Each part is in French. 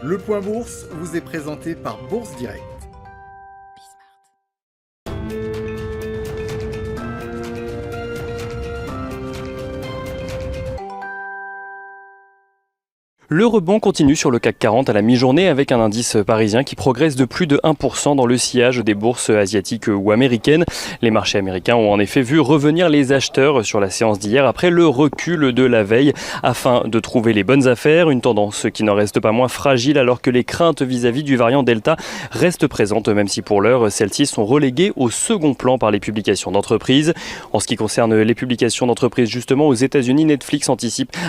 Le Point Bourse vous est présenté par Bourse Direct. Le rebond continue sur le CAC 40 à la mi-journée avec un indice parisien qui progresse de plus de 1% dans le sillage des bourses asiatiques ou américaines. Les marchés américains ont en effet vu revenir les acheteurs sur la séance d'hier après le recul de la veille afin de trouver les bonnes affaires. Une tendance qui n'en reste pas moins fragile alors que les craintes vis-à-vis du variant Delta restent présentes, même si pour l'heure celles-ci sont reléguées au second plan par les publications d'entreprises. En ce qui concerne les publications d'entreprises, justement aux États-Unis, Netflix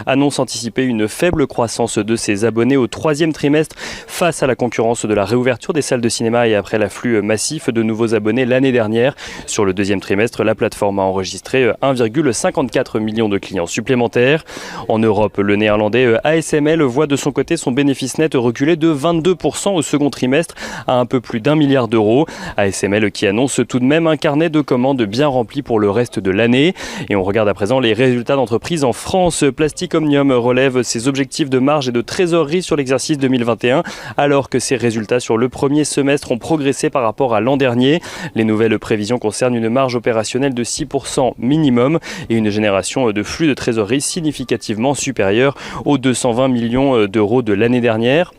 annonce anticiper une faible croissance de ses abonnés au troisième trimestre face à la concurrence de la réouverture des salles de cinéma et après l'afflux massif de nouveaux abonnés l'année dernière. Sur le deuxième trimestre, la plateforme a enregistré 1,54 million de clients supplémentaires. En Europe, le néerlandais ASML voit de son côté son bénéfice net reculer de 22% au second trimestre à un peu plus d'1 milliard d'euros. ASML qui annonce tout de même un carnet de commandes bien rempli pour le reste de l'année. Et on regarde à présent les résultats d'entreprise en France. Plastic Omnium relève ses objectifs de marge et de trésorerie sur l'exercice 2021, alors que ses résultats sur le premier semestre ont progressé par rapport à l'an dernier. Les nouvelles prévisions concernent une marge opérationnelle de 6% minimum et une génération de flux de trésorerie significativement supérieure aux 220 millions d'euros de l'année dernière.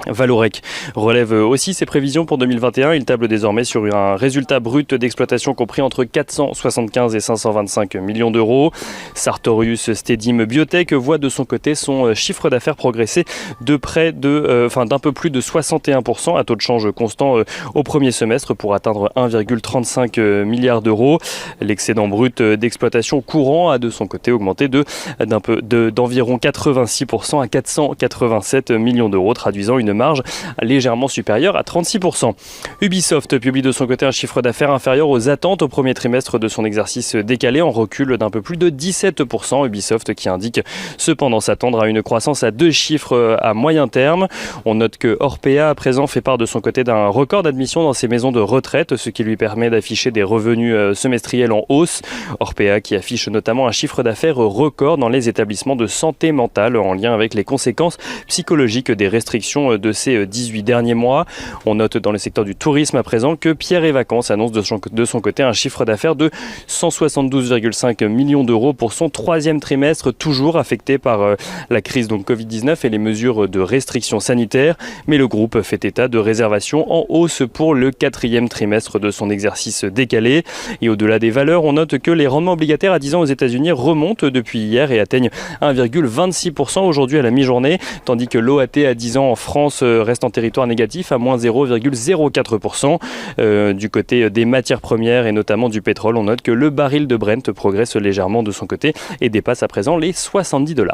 Vallourec relève aussi ses prévisions pour 2021. Il table désormais sur un résultat brut d'exploitation compris entre 475 et 525 millions d'euros. Sartorius Stedim Biotech voit de son côté son chiffre d'affaires progresser d'un peu plus de 61% à taux de change constant au premier semestre pour atteindre 1,35 milliard d'euros. L'excédent brut d'exploitation courant a de son côté augmenté d'environ 86% à 487 millions d'euros, traduisant une marge légèrement supérieure à 36%. Ubisoft publie de son côté un chiffre d'affaires inférieur aux attentes au premier trimestre de son exercice décalé, en recul d'un peu plus de 17%. Ubisoft qui indique cependant s'attendre à une croissance à 2 chiffres à moyen terme. On note que Orpea à présent fait part de son côté d'un record d'admission dans ses maisons de retraite, ce qui lui permet d'afficher des revenus semestriels en hausse. Orpea qui affiche notamment un chiffre d'affaires record dans les établissements de santé mentale en lien avec les conséquences psychologiques des restrictions de ces 18 derniers mois. On note dans le secteur du tourisme à présent que Pierre et Vacances annonce de son côté un chiffre d'affaires de 172,5 millions d'euros pour son troisième trimestre, toujours affecté par la crise Covid-19 et les mesures de restrictions sanitaires. Mais le groupe fait état de réservations en hausse pour le quatrième trimestre de son exercice décalé. Et au-delà des valeurs, on note que les rendements obligataires à 10 ans aux États-Unis remontent depuis hier et atteignent 1,26% aujourd'hui à la mi-journée, tandis que l'OAT à 10 ans en France reste en territoire négatif à moins 0,04%. Du côté des matières premières et notamment du pétrole, on note que le baril de Brent progresse légèrement de son côté et dépasse à présent les $70.